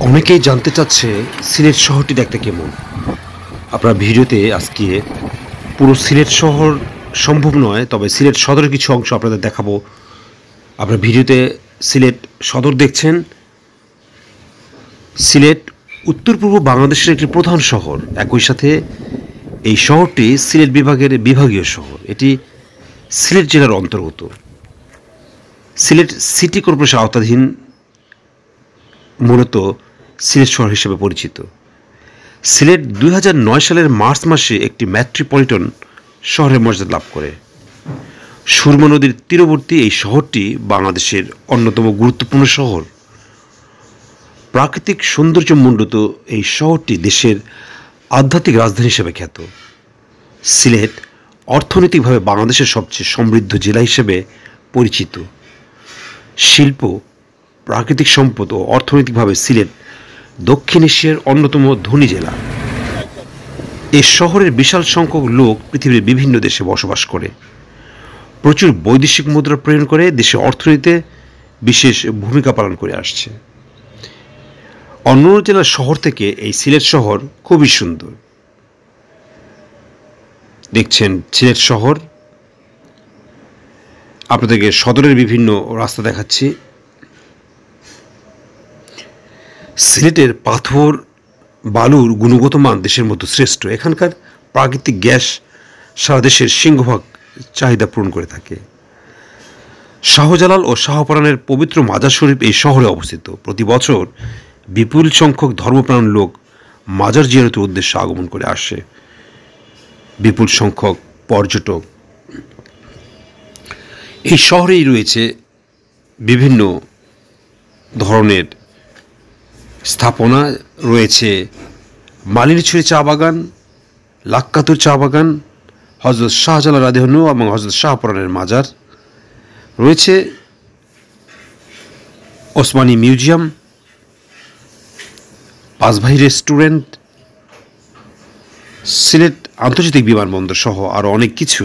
অনেকেই জানতে চাচ্ছে সিলেট শহরটি দেখতে কেমন। আপনার ভিডিওতে আজকে পুরো সিলেট শহর সম্ভব নয়, তবে সিলেট সদরের কিছু অংশ আপনাদের দেখাবো। আপনার ভিডিওতে সিলেট সদর দেখছেন। সিলেট উত্তর পূর্ব বাংলাদেশের একটি প্রধান শহর। একই সাথে এই শহরটি সিলেট বিভাগের বিভাগীয় শহর। এটি সিলেট জেলার অন্তর্গত। সিলেট সিটি কর্পোরেশন আওতাধীন মূলত সিলেট শহর হিসেবে পরিচিত। সিলেট 2009 সালের মার্চ মাসে একটি মেট্রোপলিটন শহরের মর্যাদা লাভ করে। সুরমা নদীর তীরবর্তী এই শহরটি বাংলাদেশের অন্যতম গুরুত্বপূর্ণ শহর। প্রাকৃতিক সৌন্দর্যমণ্ডিত এই শহরটি দেশের আধ্যাত্মিক রাজধানী হিসেবে খ্যাত। সিলেট অর্থনৈতিকভাবে বাংলাদেশের সবচেয়ে সমৃদ্ধ জেলা হিসেবে পরিচিত। শিল্প, প্রাকৃতিক সম্পদ ও অর্থনৈতিকভাবে সিলেট দক্ষিণ এশিয়ার অন্যতম ধনী জেলা। এই শহরের বিশাল সংখ্যক লোক পৃথিবীর বিভিন্ন দেশে বসবাস করে, প্রচুর বৈদেশিক মুদ্রা প্রেরণ করে দেশের অর্থনীতিতে বিশেষ ভূমিকা পালন করে আসছে। অন্য জেলার শহর থেকে এই সিলেট শহর খুবই সুন্দর। দেখছেন সিলেট শহর। আপনাদেরকে সদরের বিভিন্ন রাস্তা দেখাচ্ছি। সিলেটের পাথর বালুর গুণগত মান দেশের মধ্যে শ্রেষ্ঠ। এখানকার প্রাকৃতিক গ্যাস সারা দেশের সিংহভাগ চাহিদা পূরণ করে থাকে। শাহজালাল ও শাহপরানের পবিত্র মাজার শরীফ এই শহরে অবস্থিত। প্রতি বছর বিপুল সংখ্যক ধর্মপ্রাণ লোক মাজার জিয়ারতের উদ্দেশ্যে আগমন করে আসে। বিপুল সংখ্যক পর্যটক। এই শহরেই রয়েছে বিভিন্ন ধরনের স্থাপনা। রয়েছে মালিনীছড়ি চা বাগান, লাক্কাতুর চা বাগান, হজরত শাহজালাল রাদিয়াল্লাহু আনহু এবং হজরত শাহপরানের মাজার। রয়েছে ওসমানী মিউজিয়াম, পাঁচভাই রেস্টুরেন্ট, সিলেট আন্তর্জাতিক বিমানবন্দর সহ আরও অনেক কিছু।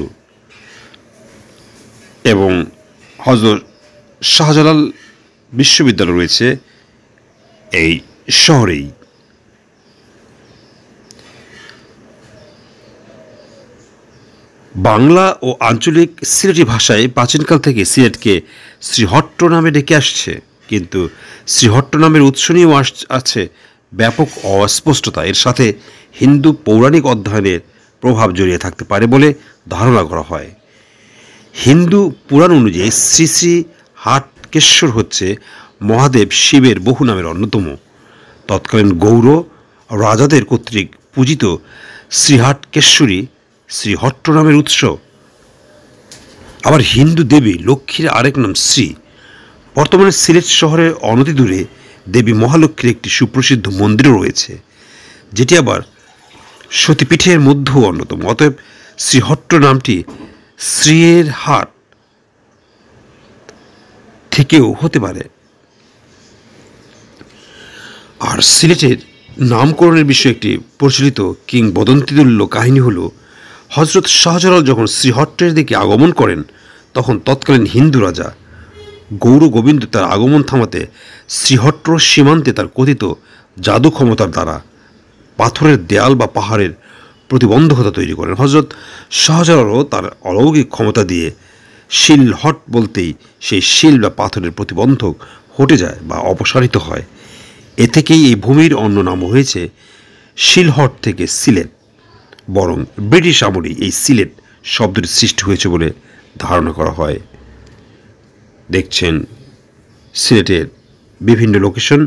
এবং হজরত শাহজালাল বিশ্ববিদ্যালয় রয়েছে এই শহরেই। বাংলা ও আঞ্চলিক সিলেটি ভাষায় প্রাচীনকাল থেকে সিলেটকে শ্রীহট্ট নামে ডেকে আসছে, কিন্তু শ্রীহট্ট নামের উৎস নিয়েও আছে ব্যাপক অস্পষ্টতা। এর সাথে হিন্দু পৌরাণিক অধ্যয়নের প্রভাব জড়িয়ে থাকতে পারে বলে ধারণা করা হয়। হিন্দু পুরাণ অনুযায়ী শ্রী শ্রী হাটকেশ্বর হচ্ছে মহাদেব শিবের বহু নামের অন্যতম। তৎকালীন গৌড় রাজাদের কর্তৃক পূজিত শ্রীহাটকেশ্বরী শ্রীহট্ট নামের উৎস। আবার হিন্দু দেবী লক্ষ্মীর আরেক নাম শ্রী। বর্তমানে সিলেট শহরের অনতি দূরে দেবী মহালক্ষ্মীর একটি সুপ্রসিদ্ধ মন্দিরও রয়েছে, যেটি আবার সতীপীঠের মধ্যেও অন্যতম। অতএব শ্রীহট্ট নামটি শ্রীয়ের হাট থেকেও হতে পারে। আর সিলেটের নামকরণের বিষয়ে একটি প্রচলিত কিংবদন্তিতুল্য কাহিনী হল, হজরত শাহজালাল যখন শ্রীহট্টের দিকে আগমন করেন, তখন তৎকালীন হিন্দু রাজা গৌর গোবিন্দ তার আগমন থামাতে শ্রীহট্ট সীমান্তে তার কথিত জাদু ক্ষমতার দ্বারা পাথরের দেয়াল বা পাহাড়ের প্রতিবন্ধকতা তৈরি করেন। হজরত শাহজালালও তার অলৌকিক ক্ষমতা দিয়ে শিলহট বলতেই সেই শিল বা পাথরের প্রতিবন্ধক হটে যায় বা অপসারিত হয়। এ থেকেই এই ভূমির অন্য নাম হয়েছে শিলহট থেকে সিলেট। বরং ব্রিটিশ আমলেই এই সিলেট শব্দটি সৃষ্টি হয়েছে বলে ধারণা করা হয়। দেখছেন সিলেটের বিভিন্ন লোকেশন।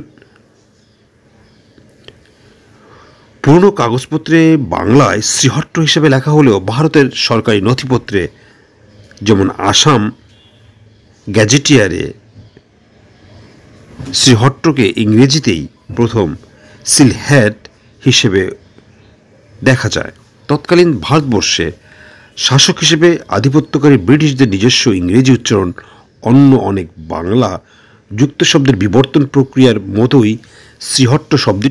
পুরনো কাগজপত্রে বাংলায় শ্রীহট্ট হিসেবে লেখা হলেও ভারতের সরকারি নথিপত্রে, যেমন আসাম গ্যাজেটিয়ারে, শ্রীহট্টকে ইংরেজিতেই প্রথম সিলহেট হিসেবে দেখা যায়। তৎকালীন ভারতবর্ষে শাসক হিসেবে আধিপত্যকারী ব্রিটিশদের নিজস্ব ইংরেজি উচ্চারণ অন্য অনেক বাংলা যুক্ত শব্দের বিবর্তন প্রক্রিয়ার মতোই শ্রীহট্ট শব্দটি